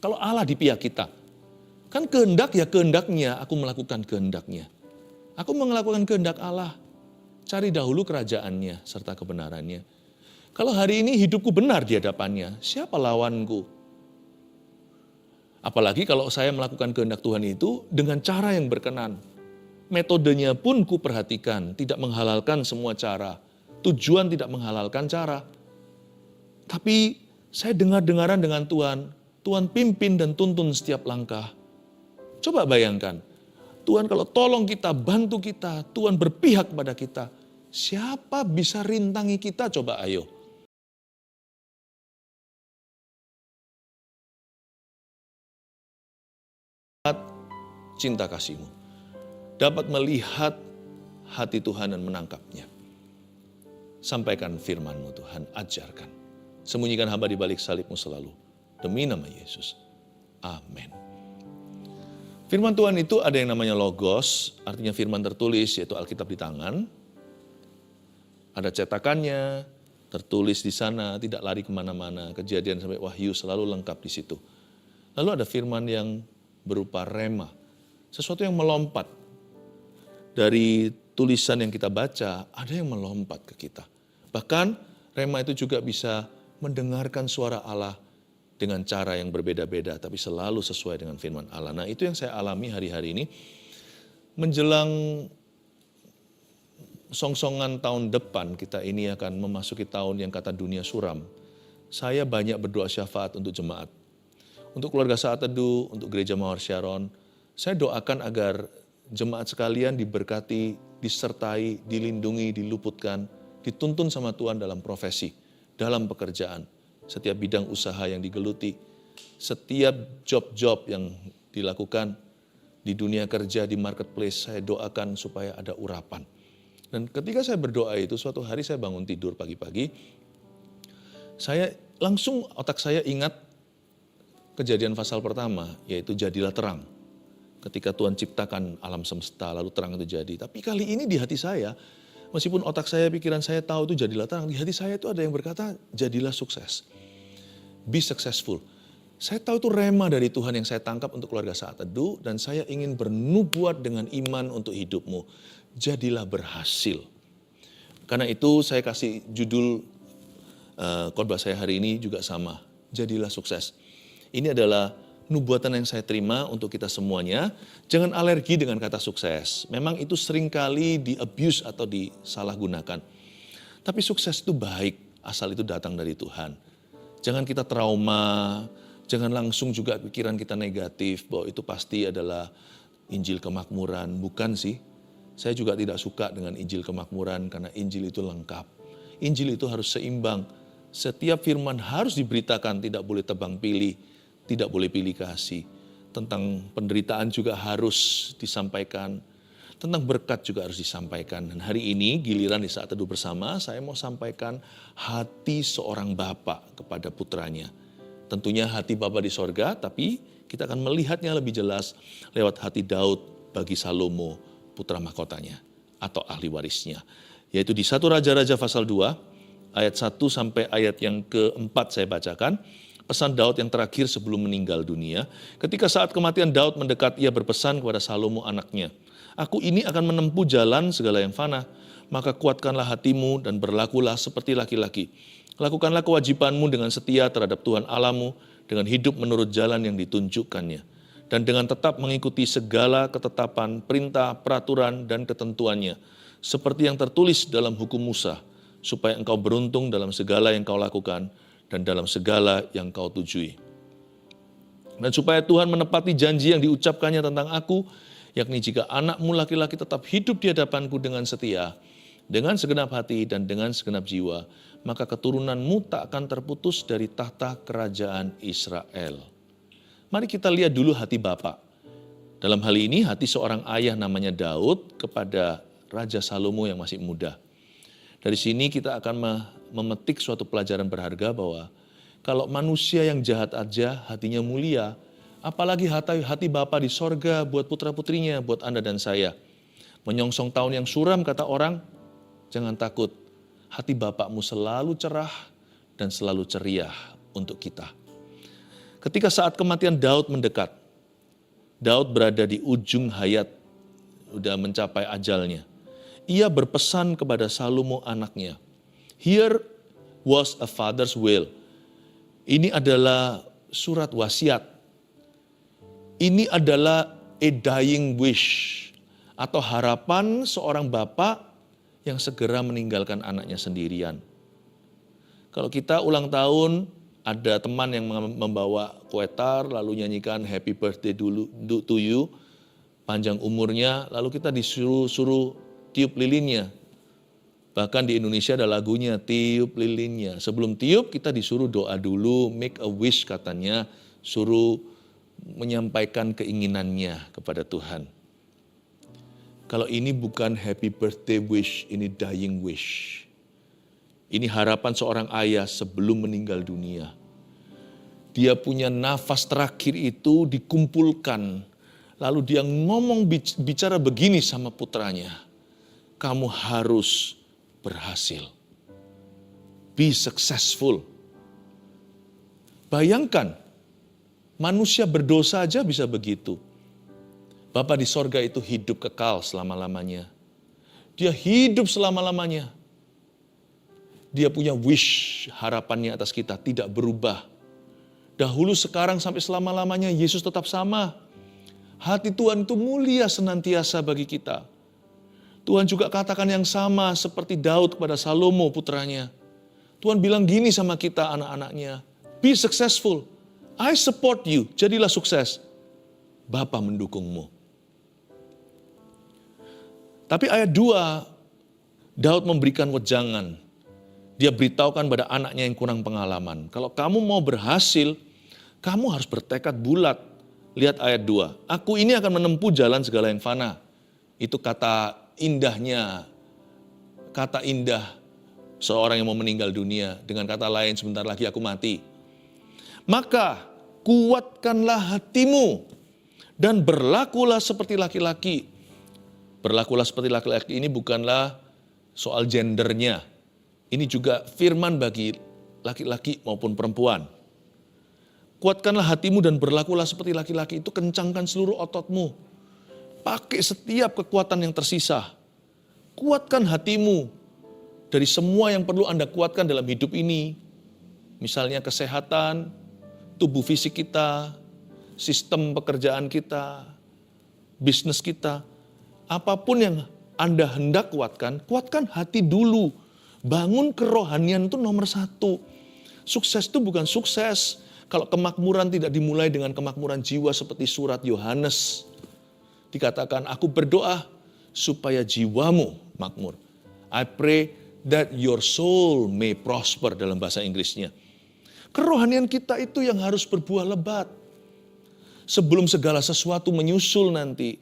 Kalau Allah di pihak kita, kan kehendak ya kehendaknya, aku melakukan kehendaknya. Aku melakukan kehendak Allah. Cari dahulu kerajaannya serta kebenarannya. Kalau hari ini hidupku benar di hadapannya, siapa lawanku? Apalagi kalau saya melakukan kehendak Tuhan itu dengan cara yang berkenan. Metodenya pun ku perhatikan, tidak menghalalkan semua cara. Tujuan tidak menghalalkan cara. Tapi saya dengar-dengaran dengan Tuhan. Tuhan pimpin dan tuntun setiap langkah. Coba bayangkan, Tuhan kalau tolong kita, bantu kita, Tuhan berpihak pada kita. Siapa bisa rintangi kita? Coba ayo. Cinta kasih-Mu. Dapat melihat hati Tuhan dan menangkapnya. Sampaikan firman-Mu Tuhan, ajarkan. Sembunyikan hamba di balik salib-Mu selalu. Demi nama Yesus. Amin. Firman Tuhan itu ada yang namanya logos, artinya firman tertulis, yaitu Alkitab di tangan. Ada cetakannya, tertulis di sana, tidak lari kemana-mana. Kejadian sampai Wahyu selalu lengkap di situ. Lalu ada firman yang berupa rema, sesuatu yang melompat. Dari tulisan yang kita baca, ada yang melompat ke kita. Bahkan rema itu juga bisa mendengarkan suara Allah dengan cara yang berbeda-beda, tapi selalu sesuai dengan firman Allah. Nah, itu yang saya alami hari-hari ini. Menjelang songsongan tahun depan, kita ini akan memasuki tahun yang kata dunia suram. Saya banyak berdoa syafaat untuk jemaat. Untuk keluarga Saat Teduh, untuk Gereja Mawar Syaron, saya doakan agar jemaat sekalian diberkati, disertai, dilindungi, diluputkan, dituntun sama Tuhan dalam profesi, dalam pekerjaan. Setiap bidang usaha yang digeluti, setiap job-job yang dilakukan di dunia kerja, di marketplace, saya doakan supaya ada urapan. Dan ketika saya berdoa itu, suatu hari saya bangun tidur pagi-pagi, saya langsung otak saya ingat Kejadian pasal pertama, yaitu jadilah terang. Ketika Tuhan ciptakan alam semesta, lalu terang itu jadi. Tapi kali ini di hati saya, meskipun otak saya, pikiran saya tahu itu jadilah terang, di hati saya itu ada yang berkata, jadilah sukses. Be successful. Saya tahu itu rema dari Tuhan yang saya tangkap untuk keluarga Saat Teduh, dan saya ingin bernubuat dengan iman untuk hidupmu. Jadilah berhasil. Karena itu saya kasih judul khotbah saya hari ini juga sama, jadilah sukses. Ini adalah nubuatan yang saya terima untuk kita semuanya. Jangan alergi dengan kata sukses. Memang itu seringkali di-abuse atau disalahgunakan. Tapi sukses itu baik, asal itu datang dari Tuhan. Jangan kita trauma, jangan langsung juga pikiran kita negatif, bahwa itu pasti adalah Injil kemakmuran. Bukan sih, saya juga tidak suka dengan Injil kemakmuran karena Injil itu lengkap. Injil itu harus seimbang. Setiap firman harus diberitakan, tidak boleh tebang pilih. Tidak boleh pilih kasih. Tentang penderitaan juga harus disampaikan. Tentang berkat juga harus disampaikan. Dan hari ini giliran di Saat Teduh bersama, saya mau sampaikan hati seorang bapa kepada putranya. Tentunya hati Bapa di sorga, tapi kita akan melihatnya lebih jelas lewat hati Daud bagi Salomo, putra mahkotanya atau ahli warisnya. Yaitu di 1 Raja-Raja pasal 2, ayat 1 sampai ayat yang keempat saya bacakan. Pesan Daud yang terakhir sebelum meninggal dunia. Ketika saat kematian Daud mendekat, ia berpesan kepada Salomo anaknya. Aku ini akan menempuh jalan segala yang fana. Maka kuatkanlah hatimu dan berlakulah seperti laki-laki. Lakukanlah kewajibanmu dengan setia terhadap Tuhan Allahmu, dengan hidup menurut jalan yang ditunjukkannya. Dan dengan tetap mengikuti segala ketetapan, perintah, peraturan, dan ketentuannya. Seperti yang tertulis dalam hukum Musa, supaya engkau beruntung dalam segala yang kau lakukan, dan dalam segala yang kau tujui. Dan supaya Tuhan menepati janji yang diucapkannya tentang aku, yakni jika anakmu laki-laki tetap hidup di hadapanku dengan setia, dengan segenap hati dan dengan segenap jiwa, maka keturunanmu tak akan terputus dari tahta kerajaan Israel. Mari kita lihat dulu hati Bapa. Dalam hal ini hati seorang ayah namanya Daud kepada Raja Salomo yang masih muda. Dari sini kita akan memetik suatu pelajaran berharga bahwa kalau manusia yang jahat aja hatinya mulia, apalagi hati Bapa di sorga buat putra-putrinya, buat Anda dan saya. Menyongsong tahun yang suram kata orang, jangan takut, hati Bapakmu selalu cerah dan selalu ceria untuk kita. Ketika saat kematian Daud mendekat, Daud berada di ujung hayat, sudah mencapai ajalnya. Ia berpesan kepada Salomo anaknya, "Here was a father's will." Ini adalah surat wasiat. Ini adalah a dying wish atau harapan seorang bapak yang segera meninggalkan anaknya sendirian. Kalau kita ulang tahun, ada teman yang membawa kue tar, lalu nyanyikan happy birthday dulu to you, panjang umurnya, lalu kita disuruh tiup lilinnya. Bahkan di Indonesia ada lagunya, tiup lilinnya. Sebelum tiup kita disuruh doa dulu, make a wish katanya, suruh menyampaikan keinginannya kepada Tuhan. Kalau ini bukan happy birthday wish, ini dying wish. Ini harapan seorang ayah sebelum meninggal dunia. Dia punya nafas terakhir itu dikumpulkan. Lalu dia ngomong bicara begini sama putranya. Kamu harus berhasil. Be successful. Bayangkan, manusia berdosa aja bisa begitu. Bapa di sorga itu hidup kekal selama-lamanya. Dia hidup selama-lamanya. Dia punya wish, harapannya atas kita tidak berubah. Dahulu, sekarang, sampai selama-lamanya Yesus tetap sama. Hati Tuhan itu mulia senantiasa bagi kita. Tuhan juga katakan yang sama seperti Daud kepada Salomo putranya. Tuhan bilang gini sama kita anak-anaknya, be successful, I support you, jadilah sukses. Bapa mendukungmu. Tapi ayat 2, Daud memberikan wejangan. Dia beritahukan pada anaknya yang kurang pengalaman. Kalau kamu mau berhasil, kamu harus bertekad bulat. Lihat ayat 2. Aku ini akan menempuh jalan segala yang fana. Itu kata indahnya, kata indah seorang yang mau meninggal dunia. Dengan kata lain, sebentar lagi aku mati. Maka kuatkanlah hatimu dan berlakulah seperti laki-laki. Berlakulah seperti laki-laki ini bukanlah soal gendernya. Ini juga firman bagi laki-laki maupun perempuan. Kuatkanlah hatimu dan berlakulah seperti laki-laki, itu kencangkan seluruh ototmu. Pakai setiap kekuatan yang tersisa. Kuatkan hatimu dari semua yang perlu Anda kuatkan dalam hidup ini. Misalnya kesehatan, tubuh fisik kita, sistem pekerjaan kita, bisnis kita. Apapun yang Anda hendak kuatkan, kuatkan hati dulu. Bangun kerohanian itu nomor 1. Sukses itu bukan sukses kalau kemakmuran tidak dimulai dengan kemakmuran jiwa seperti surat Yohanes. Dikatakan, aku berdoa supaya jiwamu makmur. I pray that your soul may prosper dalam bahasa Inggrisnya. Kerohanian kita itu yang harus berbuah lebat. Sebelum segala sesuatu menyusul nanti.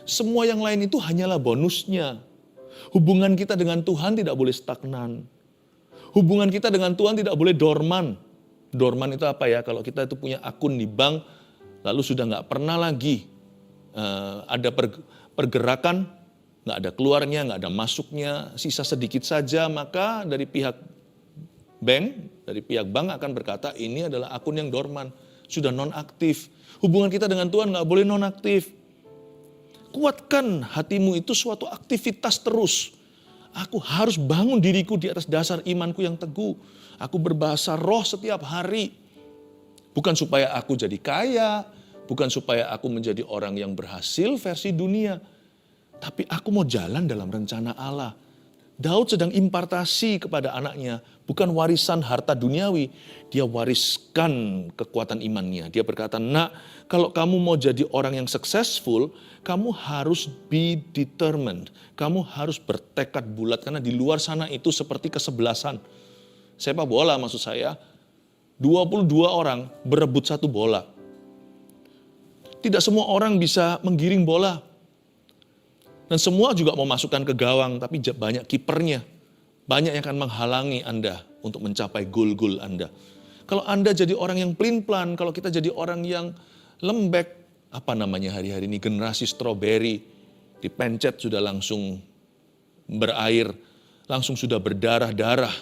Semua yang lain itu hanyalah bonusnya. Hubungan kita dengan Tuhan tidak boleh stagnan. Hubungan kita dengan Tuhan tidak boleh dorman. Dorman itu apa ya? Kalau kita itu punya akun di bank, lalu sudah nggak pernah lagi ada pergerakan, nggak ada keluarnya, nggak ada masuknya, sisa sedikit saja, maka dari pihak bank akan berkata ini adalah akun yang dorman, sudah non-aktif. Hubungan kita dengan Tuhan nggak boleh non-aktif. Kuatkan hatimu itu suatu aktivitas terus. Aku harus bangun diriku di atas dasar imanku yang teguh. Aku berbahasa roh setiap hari. Bukan supaya aku jadi kaya, bukan supaya aku menjadi orang yang berhasil versi dunia. Tapi aku mau jalan dalam rencana Allah. Daud sedang impartasi kepada anaknya, bukan warisan harta duniawi. Dia wariskan kekuatan imannya. Dia berkata, nak, kalau kamu mau jadi orang yang successful, kamu harus be determined. Kamu harus bertekad bulat, karena di luar sana itu seperti kesebelasan. Sepak bola maksud saya, 22 orang berebut satu bola. Tidak semua orang bisa menggiring bola. Dan semua juga mau masukkan ke gawang, tapi banyak kipernya. Banyak yang akan menghalangi Anda untuk mencapai gol-gol Anda. Kalau Anda jadi orang yang pelin-pelan, kalau kita jadi orang yang lembek, apa namanya hari-hari ini, generasi stroberi, dipencet sudah langsung berair, langsung sudah berdarah-darah,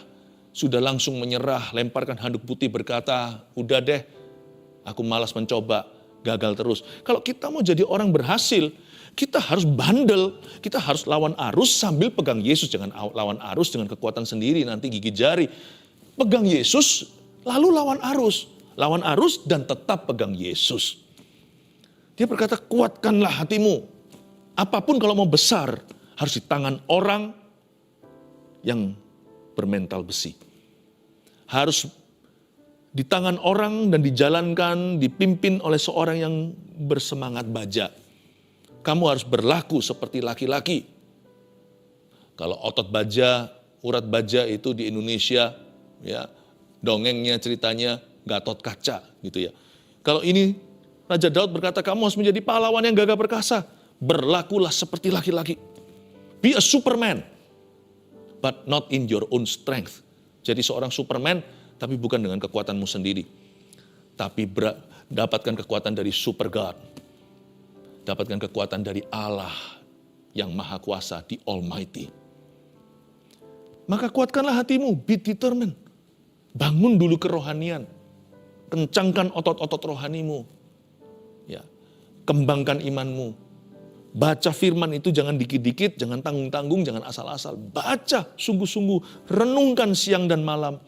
sudah langsung menyerah, lemparkan handuk putih berkata, udah deh, aku malas mencoba, gagal terus. Kalau kita mau jadi orang berhasil, kita harus bandel, kita harus lawan arus sambil pegang Yesus. Jangan lawan arus dengan kekuatan sendiri, nanti gigit jari. Pegang Yesus, lalu lawan arus. Lawan arus dan tetap pegang Yesus. Dia berkata, kuatkanlah hatimu. Apapun kalau mau besar, harus di tangan orang yang bermental besi. Harus di tangan orang dan dijalankan, dipimpin oleh seorang yang bersemangat baja. Kamu harus berlaku seperti laki-laki. Kalau otot baja, urat baja itu di Indonesia, ya dongengnya ceritanya Gatot Kaca gitu ya. Kalau ini Raja Daud berkata, kamu harus menjadi pahlawan yang gagah perkasa. Berlakulah seperti laki-laki. Be a Superman, but not in your own strength. Jadi seorang Superman, tapi bukan dengan kekuatanmu sendiri. Tapi dapatkan kekuatan dari Super God. Dapatkan kekuatan dari Allah yang Maha Kuasa, the Almighty. Maka kuatkanlah hatimu, be determined. Bangun dulu kerohanian. Kencangkan otot-otot rohanimu. Ya, kembangkan imanmu. Baca firman itu jangan dikit-dikit, jangan tanggung-tanggung, jangan asal-asal. Baca sungguh-sungguh, renungkan siang dan malam.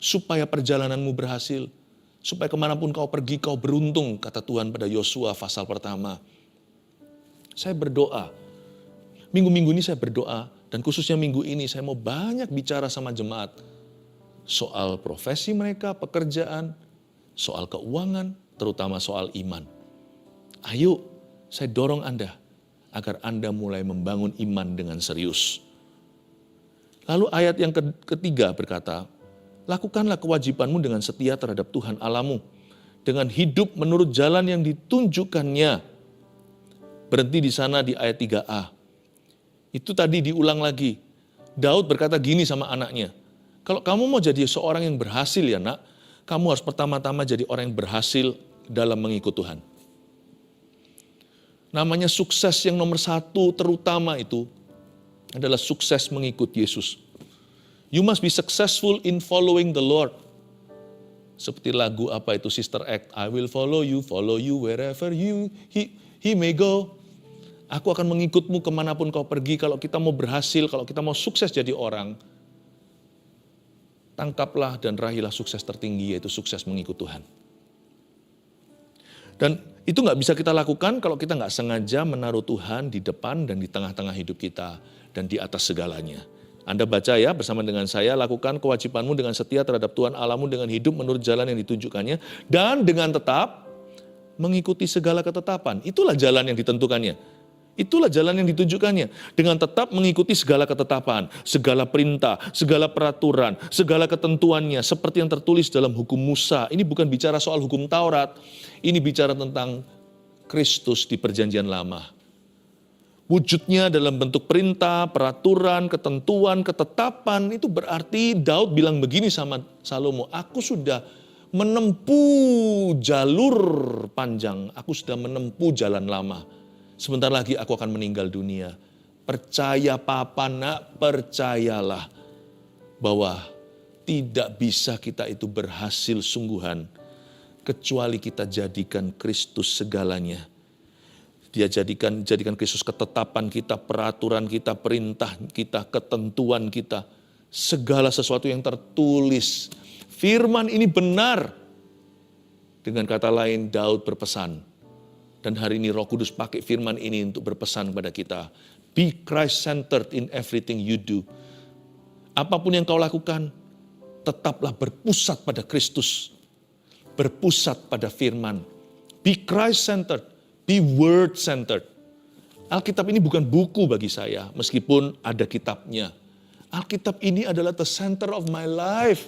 Supaya perjalananmu berhasil. Supaya kemanapun kau pergi, kau beruntung, kata Tuhan pada Yosua pasal pertama. Saya berdoa. Minggu-minggu ini saya berdoa. Dan khususnya minggu ini saya mau banyak bicara sama jemaat. Soal profesi mereka, pekerjaan, soal keuangan, terutama soal iman. Ayo, saya dorong Anda agar Anda mulai membangun iman dengan serius. Lalu ayat yang ketiga berkata, lakukanlah kewajibanmu dengan setia terhadap Tuhan Allahmu, dengan hidup menurut jalan yang ditunjukkannya. Berhenti di sana di ayat 3a. Itu tadi diulang lagi. Daud berkata gini sama anaknya, kalau kamu mau jadi seorang yang berhasil ya nak, kamu harus pertama-tama jadi orang yang berhasil dalam mengikut Tuhan. Namanya sukses yang nomor satu terutama itu adalah sukses mengikut Yesus. You must be successful in following the Lord. Seperti lagu apa itu Sister Act, I will follow you wherever he may go. Aku akan mengikutmu kemanapun kau pergi. Kalau kita mau berhasil, kalau kita mau sukses jadi orang, tangkaplah dan raihlah sukses tertinggi, yaitu sukses mengikut Tuhan. Dan itu nggak bisa kita lakukan kalau kita nggak sengaja menaruh Tuhan di depan dan di tengah-tengah hidup kita dan di atas segalanya. Anda baca ya bersama dengan saya, lakukan kewajibanmu dengan setia terhadap Tuhan Allahmu dengan hidup menurut jalan yang ditunjukkannya dan dengan tetap mengikuti segala ketetapan. Itulah jalan yang ditentukannya. Itulah jalan yang ditunjukkannya. Dengan tetap mengikuti segala ketetapan, segala perintah, segala peraturan, segala ketentuannya seperti yang tertulis dalam hukum Musa. Ini bukan bicara soal hukum Taurat. Ini bicara tentang Kristus di perjanjian lama. Wujudnya dalam bentuk perintah, peraturan, ketentuan, ketetapan. Itu berarti Daud bilang begini sama Salomo, aku sudah menempuh jalur panjang, aku sudah menempuh jalan lama. Sebentar lagi aku akan meninggal dunia. Percaya papa nak, percayalah bahwa tidak bisa kita itu berhasil sungguhan kecuali kita jadikan Kristus segalanya. Dia jadikan Kristus ketetapan kita, peraturan kita, perintah kita, ketentuan kita. Segala sesuatu yang tertulis. Firman ini benar. Dengan kata lain, Daud berpesan. Dan hari ini Roh Kudus pakai firman ini untuk berpesan kepada kita. Be Christ-centered in everything you do. Apapun yang kau lakukan, tetaplah berpusat pada Kristus. Berpusat pada firman. Be Christ-centered. Be word-centered. Alkitab ini bukan buku bagi saya, meskipun ada kitabnya. Alkitab ini adalah the center of my life.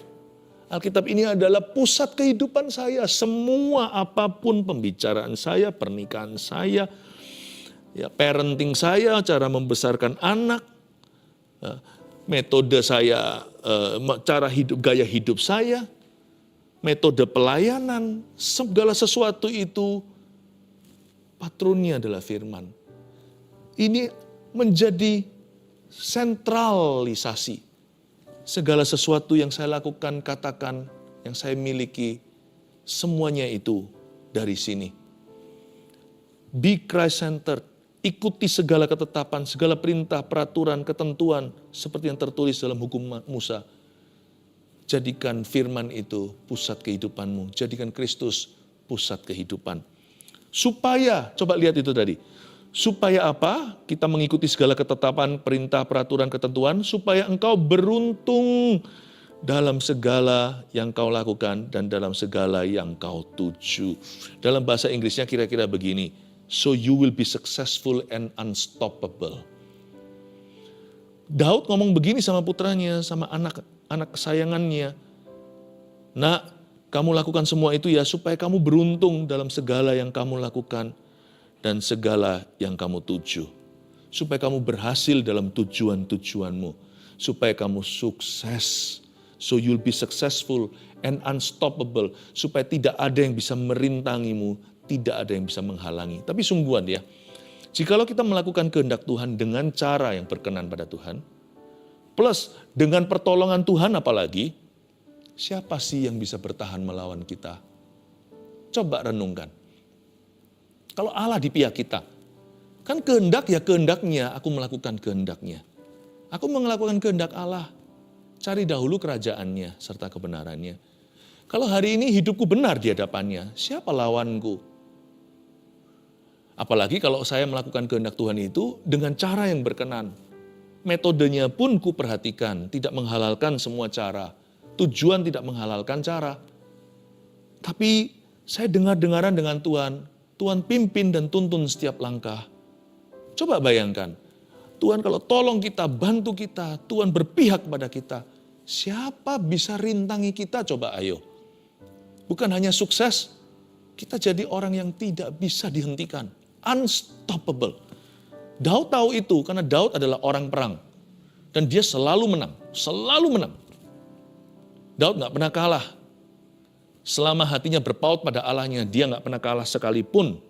Alkitab ini adalah pusat kehidupan saya. Semua apapun pembicaraan saya, pernikahan saya, ya, parenting saya, cara membesarkan anak, metode saya, cara hidup, gaya hidup saya, metode pelayanan, segala sesuatu itu patronnya adalah firman. Ini menjadi sentralisasi. Segala sesuatu yang saya lakukan, katakan, yang saya miliki, semuanya itu dari sini. Be Christ-centered. Ikuti segala ketetapan, segala perintah, peraturan, ketentuan seperti yang tertulis dalam hukum Musa. Jadikan firman itu pusat kehidupanmu. Jadikan Kristus pusat kehidupan. Supaya, coba lihat itu tadi. Supaya apa? Kita mengikuti segala ketetapan, perintah, peraturan, ketentuan. Supaya engkau beruntung dalam segala yang kau lakukan dan dalam segala yang kau tuju. Dalam bahasa Inggrisnya kira-kira begini. So you will be successful and unstoppable. Daud ngomong begini sama putranya, sama anak kesayangannya. Nak, kamu lakukan semua itu ya supaya kamu beruntung dalam segala yang kamu lakukan dan segala yang kamu tuju. Supaya kamu berhasil dalam tujuan-tujuanmu. Supaya kamu sukses. So you'll be successful and unstoppable. Supaya tidak ada yang bisa merintangimu, tidak ada yang bisa menghalangi. Tapi sungguhan ya, jikalau kita melakukan kehendak Tuhan dengan cara yang berkenan pada Tuhan, plus dengan pertolongan Tuhan apalagi, siapa sih yang bisa bertahan melawan kita? Coba renungkan. Kalau Allah di pihak kita, kan kehendak ya kehendaknya, aku melakukan kehendaknya. Aku melakukan kehendak Allah. Cari dahulu kerajaannya serta kebenarannya. Kalau hari ini hidupku benar di hadapannya, siapa lawanku? Apalagi kalau saya melakukan kehendak Tuhan itu dengan cara yang berkenan. Metodenya pun ku perhatikan, tidak menghalalkan semua cara. Tujuan tidak menghalalkan cara. Tapi saya dengar-dengaran dengan Tuhan. Tuhan pimpin dan tuntun setiap langkah. Coba bayangkan, Tuhan kalau tolong kita, bantu kita, Tuhan berpihak pada kita. Siapa bisa rintangi kita? Coba ayo. Bukan hanya sukses, kita jadi orang yang tidak bisa dihentikan. Unstoppable. Daud tahu itu karena Daud adalah orang perang. Dan dia selalu menang. Selalu menang. Daud gak pernah kalah. Selama hatinya berpaut pada Allahnya, dia gak pernah kalah sekalipun.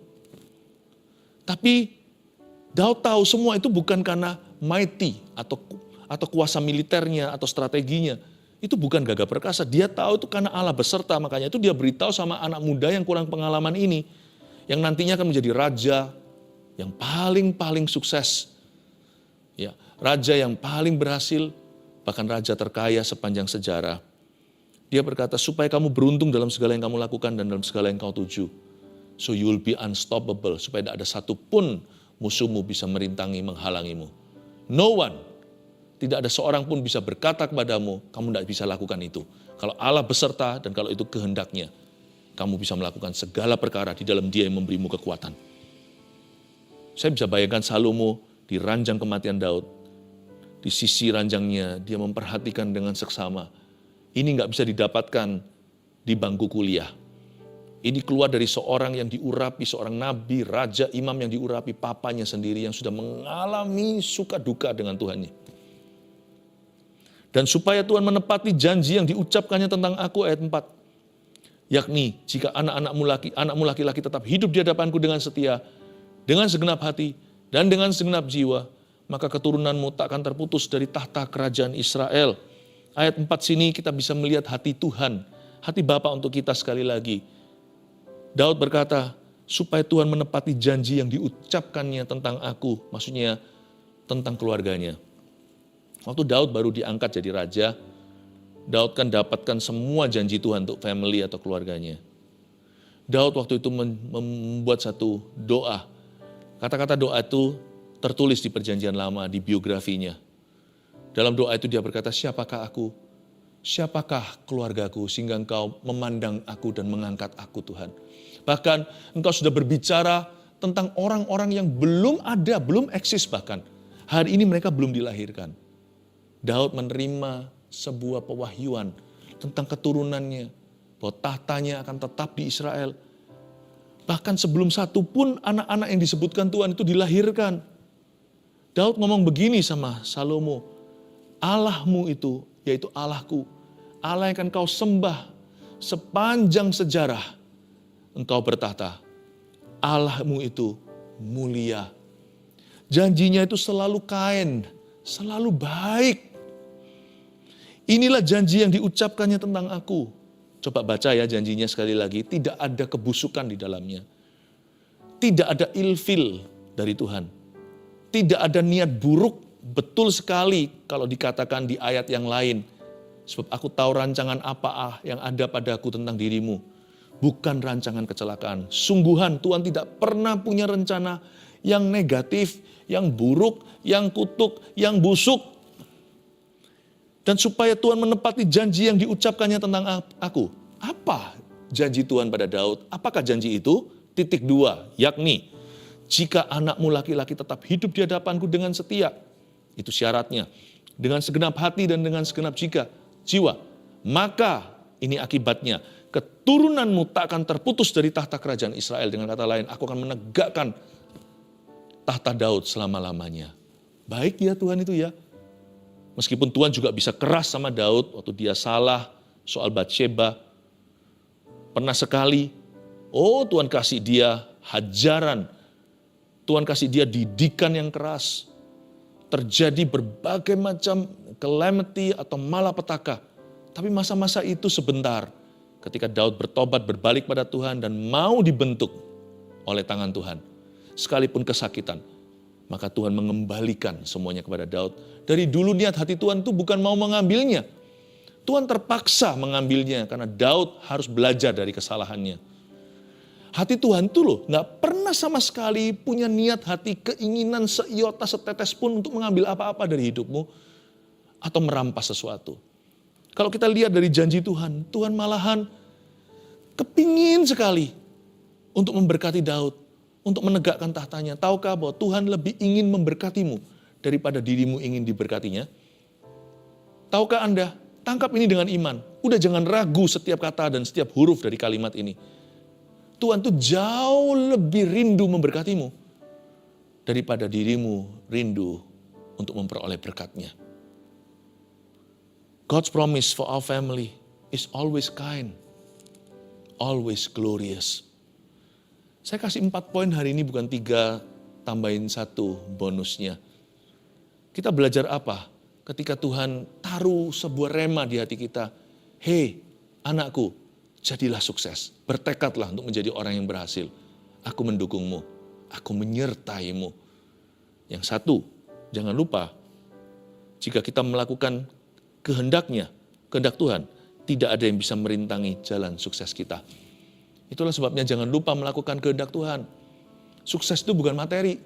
Tapi Daud tahu semua itu bukan karena mighty atau kuasa militernya atau strateginya. Itu bukan gagah perkasa. Dia tahu itu karena Allah beserta. Makanya itu dia beritahu sama anak muda yang kurang pengalaman ini. Yang nantinya akan menjadi raja yang paling sukses. Ya, raja yang paling berhasil, bahkan raja terkaya sepanjang sejarah. Dia berkata, supaya kamu beruntung dalam segala yang kamu lakukan dan dalam segala yang kau tuju. So you will be unstoppable. Supaya tidak ada satupun musuhmu bisa merintangi, menghalangimu. No one. Tidak ada seorang pun bisa berkata kepadamu, kamu tidak bisa lakukan itu. Kalau Allah beserta dan kalau itu kehendaknya, kamu bisa melakukan segala perkara di dalam Dia yang memberimu kekuatan. Saya bisa bayangkan Salomo di ranjang kematian Daud. Di sisi ranjangnya, dia memperhatikan dengan seksama. Ini nggak bisa didapatkan di bangku kuliah. Ini keluar dari seorang yang diurapi, seorang nabi, raja, imam yang diurapi, papanya sendiri yang sudah mengalami suka duka dengan Tuhannya. Dan supaya Tuhan menepati janji yang diucapkannya tentang aku, ayat 4. Yakni, jika anakmu laki-laki tetap hidup di hadapanku dengan setia, dengan segenap hati, dan dengan segenap jiwa, maka keturunanmu tak akan terputus dari tahta kerajaan Israel. Ayat 4 sini kita bisa melihat hati Tuhan, hati Bapa untuk kita sekali lagi. Daud berkata, supaya Tuhan menepati janji yang diucapkannya tentang aku, maksudnya tentang keluarganya. Waktu Daud baru diangkat jadi raja, Daud kan dapatkan semua janji Tuhan untuk family atau keluarganya. Daud waktu itu membuat satu doa. Kata-kata doa itu tertulis di perjanjian lama, di biografinya. Dalam doa itu dia berkata, siapakah aku? Siapakah keluargaku sehingga engkau memandang aku dan mengangkat aku Tuhan. Bahkan engkau sudah berbicara tentang orang-orang yang belum ada, belum eksis bahkan. Hari ini mereka belum dilahirkan. Daud menerima sebuah pewahyuan tentang keturunannya, bahwa tahtanya akan tetap di Israel. Bahkan sebelum satu pun anak-anak yang disebutkan Tuhan itu dilahirkan. Daud ngomong begini sama Salomo, Allahmu itu, yaitu Allahku, Allah yang akan kau sembah sepanjang sejarah, engkau bertahta. Allahmu itu mulia. Janjinya itu selalu kind, selalu baik. Inilah janji yang diucapkannya tentang aku. Coba baca ya janjinya sekali lagi, tidak ada kebusukan di dalamnya. Tidak ada ilfil dari Tuhan. Tidak ada niat buruk, betul sekali kalau dikatakan di ayat yang lain. Sebab aku tahu rancangan apa yang ada padaku tentang dirimu. Bukan rancangan kecelakaan. Sungguhan Tuhan tidak pernah punya rencana yang negatif, yang buruk, yang kutuk, yang busuk. Dan supaya Tuhan menepati janji yang diucapkannya tentang aku. Apa janji Tuhan pada Daud? Apakah janji itu? Titik 2, yakni jika anakmu laki-laki tetap hidup di hadapanku dengan setia. Itu syaratnya. Dengan segenap hati dan dengan segenap jiwa. Maka ini akibatnya. Keturunanmu tak akan terputus dari tahta kerajaan Israel. Dengan kata lain, aku akan menegakkan tahta Daud selama-lamanya. Baik ya Tuhan itu ya. Meskipun Tuhan juga bisa keras sama Daud waktu dia salah soal Batsheba. Pernah sekali, Tuhan kasih dia hajaran. Tuhan kasih dia didikan yang keras. Terjadi berbagai macam calamity atau malapetaka. Tapi masa-masa itu sebentar. Ketika Daud bertobat, berbalik pada Tuhan dan mau dibentuk oleh tangan Tuhan. Sekalipun kesakitan. Maka Tuhan mengembalikan semuanya kepada Daud. Dari dulu niat hati Tuhan itu bukan mau mengambilnya. Tuhan terpaksa mengambilnya karena Daud harus belajar dari kesalahannya. Hati Tuhan itu loh gak pernah sama sekali punya niat hati keinginan seiota setetes pun untuk mengambil apa-apa dari hidupmu. Atau merampas sesuatu. Kalau kita lihat dari janji Tuhan, Tuhan malahan kepingin sekali untuk memberkati Daud. Untuk menegakkan tahtanya. Tahukah bahwa Tuhan lebih ingin memberkatimu daripada dirimu ingin diberkatinya? Tahukah Anda? Tangkap ini dengan iman. Udah jangan ragu setiap kata dan setiap huruf dari kalimat ini. Tuhan tuh jauh lebih rindu memberkatimu daripada dirimu rindu untuk memperoleh berkatnya. God's promise for our family is always kind, always glorious. Saya kasih 4 poin hari ini bukan 3, tambahin 1 bonusnya. Kita belajar apa? Ketika Tuhan taruh sebuah rema di hati kita. Hei anakku, jadilah sukses. Bertekadlah untuk menjadi orang yang berhasil. Aku mendukungmu. Aku menyertaimu. Yang 1, jangan lupa. Jika kita melakukan kehendaknya, kehendak Tuhan, tidak ada yang bisa merintangi jalan sukses kita. Itulah sebabnya jangan lupa melakukan kehendak Tuhan. Sukses itu bukan materi.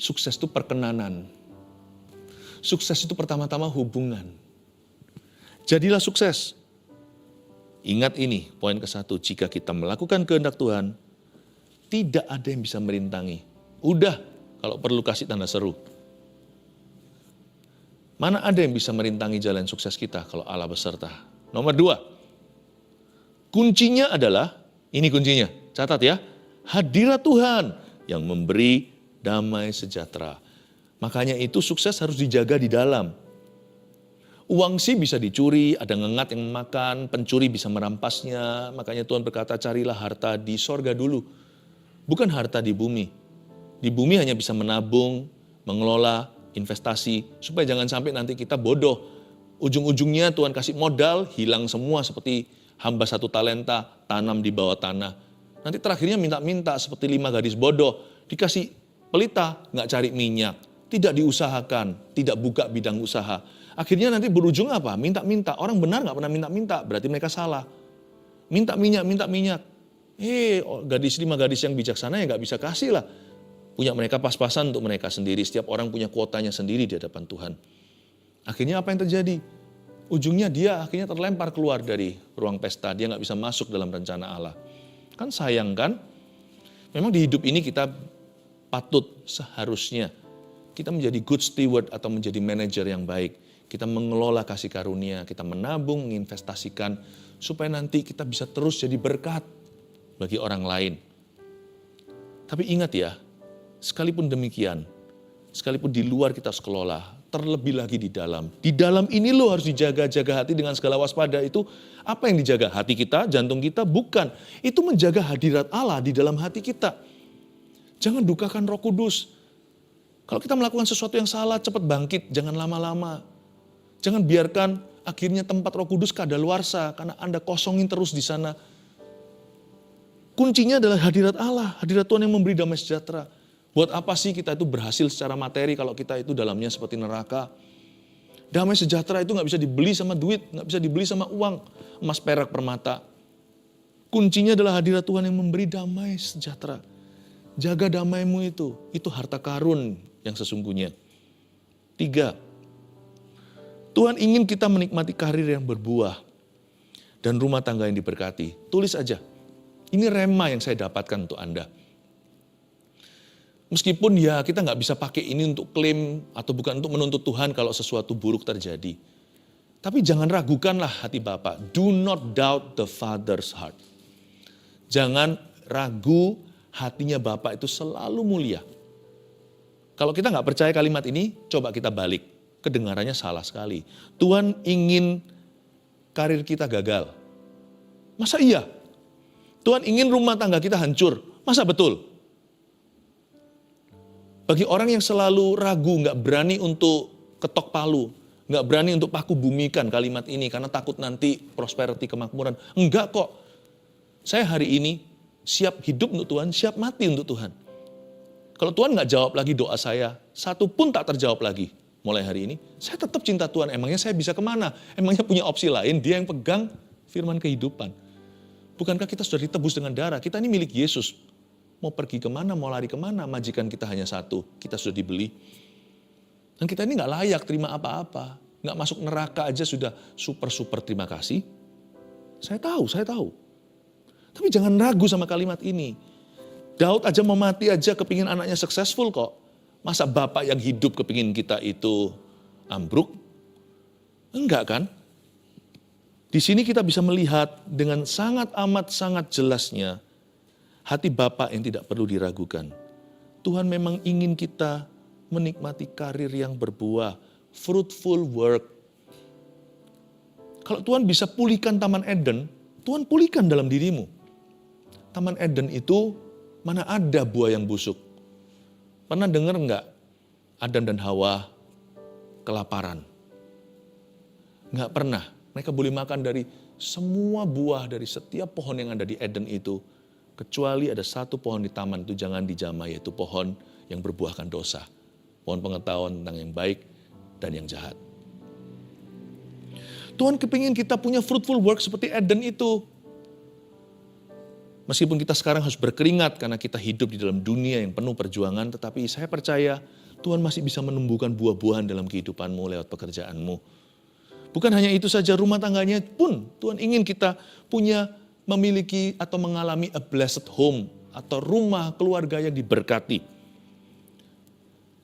Sukses itu perkenanan. Sukses itu pertama-tama hubungan. Jadilah sukses. Ingat ini, poin ke-1. Jika kita melakukan kehendak Tuhan, tidak ada yang bisa merintangi. Udah, kalau perlu kasih tanda seru. Mana ada yang bisa merintangi jalan sukses kita kalau Allah beserta? Nomor 2. Kuncinya adalah, ini kuncinya, catat ya, hadirat Tuhan yang memberi damai sejahtera. Makanya itu sukses harus dijaga di dalam. Uang sih bisa dicuri, ada ngengat yang memakan, pencuri bisa merampasnya. Makanya Tuhan berkata carilah harta di sorga dulu, bukan harta di bumi. Di bumi hanya bisa menabung, mengelola, investasi, supaya jangan sampai nanti kita bodoh. Ujung-ujungnya Tuhan kasih modal, hilang semua seperti hamba 1 talenta, tanam di bawah tanah. Nanti terakhirnya minta-minta seperti 5 gadis bodoh. Dikasih pelita, nggak cari minyak. Tidak diusahakan, tidak buka bidang usaha. Akhirnya nanti berujung apa? Minta-minta. Orang benar nggak pernah minta-minta, berarti mereka salah. Minta minyak. 5 gadis yang bijaksana ya nggak bisa kasih lah. Punya mereka pas-pasan untuk mereka sendiri. Setiap orang punya kuotanya sendiri di hadapan Tuhan. Akhirnya apa yang terjadi? Ujungnya dia akhirnya terlempar keluar dari ruang pesta. Dia nggak bisa masuk dalam rencana Allah. Kan sayang kan? Memang di hidup ini kita patut seharusnya kita menjadi good steward atau menjadi manajer yang baik. Kita mengelola kasih karunia, kita menabung, menginvestasikan supaya nanti kita bisa terus jadi berkat bagi orang lain. Tapi ingat ya, sekalipun demikian, sekalipun di luar kita harus kelola, terlebih lagi di dalam. Di dalam ini lo harus dijaga-jaga hati dengan segala waspada. Itu apa yang dijaga? Hati kita, jantung kita? Bukan. Itu menjaga hadirat Allah di dalam hati kita. Jangan dukakan Roh Kudus. Kalau kita melakukan sesuatu yang salah, cepat bangkit. Jangan lama-lama. Jangan biarkan Akhirnya tempat Roh Kudus kadaluarsa karena Anda kosongin terus di sana. Kuncinya adalah hadirat Allah, hadirat Tuhan yang memberi damai sejahtera. Buat apa sih kita itu berhasil secara materi kalau kita itu dalamnya seperti neraka? Damai sejahtera itu nggak bisa dibeli sama duit, nggak bisa dibeli sama uang, emas, perak, permata. Kuncinya adalah hadirat Tuhan yang memberi damai sejahtera. Jaga damaimu itu harta karun yang sesungguhnya. 3, Tuhan ingin kita menikmati karir yang berbuah dan rumah tangga yang diberkati. Tulis aja. Ini rema yang saya dapatkan untuk Anda. Meskipun ya kita nggak bisa pakai ini untuk klaim atau bukan untuk menuntut Tuhan kalau sesuatu buruk terjadi. Tapi jangan ragukanlah hati Bapa. Do not doubt the Father's heart. Jangan ragu, hatinya Bapa itu selalu mulia. Kalau kita nggak percaya kalimat ini, coba kita balik. Kedengarannya salah sekali. Tuhan ingin karir kita gagal. Masa iya? Tuhan ingin rumah tangga kita hancur. Masa betul? Bagi orang yang selalu ragu, nggak berani untuk ketok palu, nggak berani untuk paku bumikan kalimat ini karena takut nanti prosperity, kemakmuran. Enggak kok. Saya hari ini siap hidup untuk Tuhan, siap mati untuk Tuhan. Kalau Tuhan nggak jawab lagi doa saya, satu pun tak terjawab lagi mulai hari ini, saya tetap cinta Tuhan. Emangnya saya bisa kemana? Emangnya punya opsi lain? Dia yang pegang firman kehidupan. Bukankah kita sudah ditebus dengan darah? Kita ini milik Yesus. Mau pergi kemana, mau lari kemana, majikan kita hanya satu. Kita sudah dibeli. Dan kita ini nggak layak terima apa-apa. Nggak masuk neraka aja sudah super terima kasih. Saya tahu. Tapi jangan ragu sama kalimat ini. Daud aja mau mati aja kepingin anaknya successful kok. Masa bapak yang hidup kepingin kita itu ambruk? Enggak kan? Di sini kita bisa melihat dengan sangat jelasnya hati Bapa yang tidak perlu diragukan. Tuhan memang ingin kita menikmati karir yang berbuah, fruitful work. Kalau Tuhan bisa pulihkan Taman Eden, Tuhan pulihkan dalam dirimu. Taman Eden itu mana ada buah yang busuk. Pernah dengar enggak Adam dan Hawa kelaparan? Enggak pernah. Mereka boleh makan dari semua buah dari setiap pohon yang ada di Eden itu. Kecuali ada satu pohon di taman itu jangan dijamah, yaitu pohon yang berbuahkan dosa. Pohon pengetahuan tentang yang baik dan yang jahat. Tuhan kepingin kita punya fruitful work seperti Eden itu. Meskipun kita sekarang harus berkeringat karena kita hidup di dalam dunia yang penuh perjuangan, tetapi saya percaya Tuhan masih bisa menumbuhkan buah-buahan dalam kehidupanmu lewat pekerjaanmu. Bukan hanya itu saja, rumah tangganya pun Tuhan ingin kita memiliki atau mengalami a blessed home atau rumah keluarga yang diberkati.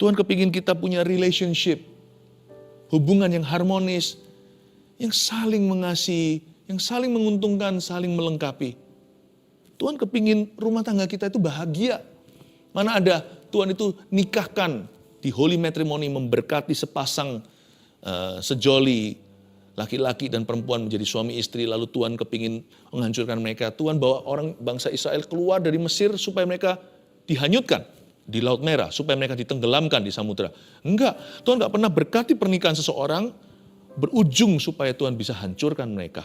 Tuhan kepingin kita punya relationship, hubungan yang harmonis, yang saling mengasihi, yang saling menguntungkan, saling melengkapi. Tuhan kepingin rumah tangga kita itu bahagia. Mana ada Tuhan itu nikahkan di holy matrimony, memberkati sepasang sejoli laki-laki dan perempuan menjadi suami istri, lalu Tuhan kepingin menghancurkan mereka. Tuhan bawa orang bangsa Israel keluar dari Mesir supaya mereka dihanyutkan di Laut Merah, supaya mereka ditenggelamkan di samudera. Enggak, Tuhan enggak pernah berkati pernikahan seseorang berujung supaya Tuhan bisa hancurkan mereka.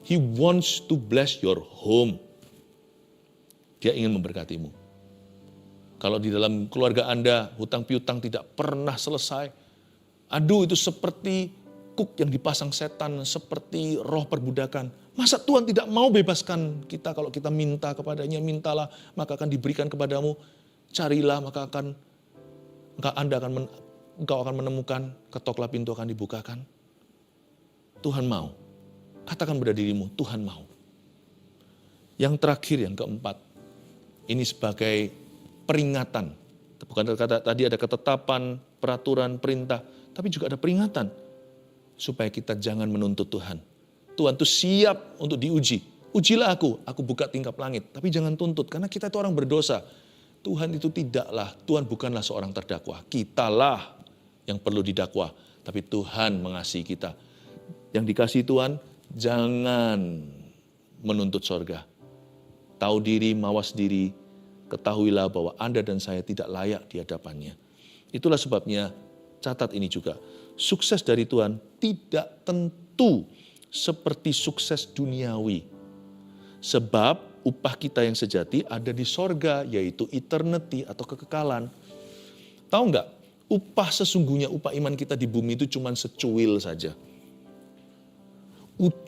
He wants to bless your home. Dia ingin memberkatimu. Kalau di dalam keluarga Anda hutang piutang tidak pernah selesai, aduh itu seperti kuk yang dipasang setan, seperti roh perbudakan. Masa Tuhan tidak mau bebaskan kita kalau kita minta kepadanya, mintalah maka akan diberikan kepadamu, carilah maka engkau akan menemukan, ketoklah pintu akan dibukakan. Tuhan mau. Katakan pada dirimu, Tuhan mau. Yang terakhir, yang keempat, ini sebagai peringatan. Bukan kata tadi ada ketetapan, peraturan, perintah, tapi juga ada peringatan. Supaya kita jangan menuntut Tuhan. Tuhan itu siap untuk diuji. Ujilah aku buka tingkap langit. Tapi jangan tuntut, karena kita itu orang berdosa. Tuhan itu Tuhan bukanlah seorang terdakwa. Kitalah yang perlu didakwa. Tapi Tuhan mengasihi kita. Yang dikasihi Tuhan, jangan menuntut sorga. Tahu diri, mawas diri, ketahuilah bahwa Anda dan saya tidak layak di hadapannya. Itulah sebabnya catat ini juga. sukses dari Tuhan tidak tentu seperti sukses duniawi. Sebab upah kita yang sejati ada di sorga, yaitu eternity atau kekekalan. Tahu nggak, upah sesungguhnya, upah iman kita di bumi itu cuma secuil saja.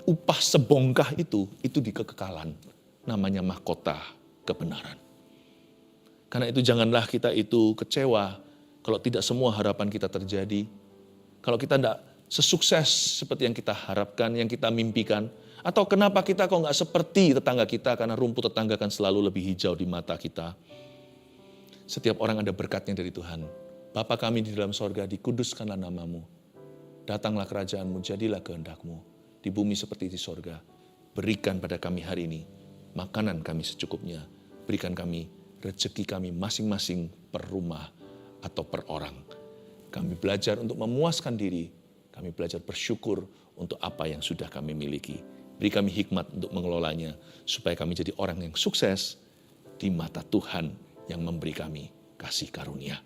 Upah sebongkah itu di kekekalan. Namanya mahkota kebenaran. Karena itu janganlah kita itu kecewa kalau tidak semua harapan kita terjadi. Kalau kita tidak sesukses seperti yang kita harapkan, yang kita mimpikan. Atau kenapa kita kok nggak seperti tetangga kita, karena rumput tetangga kan selalu lebih hijau di mata kita. Setiap orang ada berkatnya dari Tuhan. Bapa kami di dalam sorga, dikuduskanlah namamu. Datanglah kerajaanmu, jadilah kehendakmu. Di bumi seperti di sorga. Berikan pada kami hari ini makanan kami secukupnya. Berikan kami rezeki kami masing-masing per rumah atau per orang. Kami belajar untuk memuaskan diri. Kami belajar bersyukur untuk apa yang sudah kami miliki. Beri kami hikmat untuk mengelolanya, supaya kami jadi orang yang sukses di mata Tuhan yang memberi kami kasih karunia.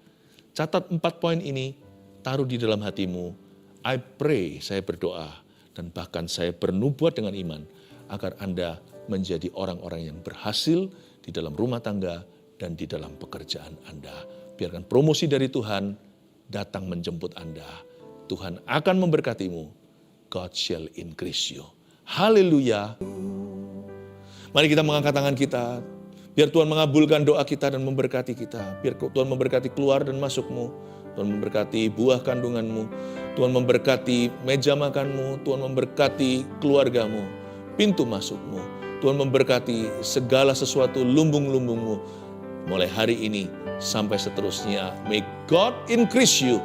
Catat 4 poin ini, taruh di dalam hatimu. I pray, saya berdoa, dan bahkan saya bernubuat dengan iman, agar Anda menjadi orang-orang yang berhasil di dalam rumah tangga dan di dalam pekerjaan Anda. Biarkan promosi dari Tuhan datang menjemput Anda. Tuhan akan memberkatimu. God shall increase you. Haleluya. Mari kita mengangkat tangan kita. Biar Tuhan mengabulkan doa kita dan memberkati kita. Biar Tuhan memberkati keluar dan masukmu. Tuhan memberkati buah kandunganmu. Tuhan memberkati meja makanmu. Tuhan memberkati keluargamu. Pintu masukmu. Tuhan memberkati segala sesuatu lumbung-lumbungmu. Mulai hari ini sampai seterusnya. May God increase you.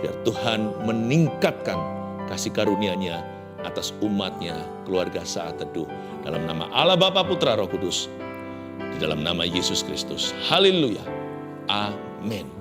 Biar Tuhan meningkatkan kasih karunia-Nya atas umatnya, keluarga Saat Teduh. Dalam nama Allah Bapa, Putra, Roh Kudus. Di dalam nama Yesus Kristus. Haleluya. Amin.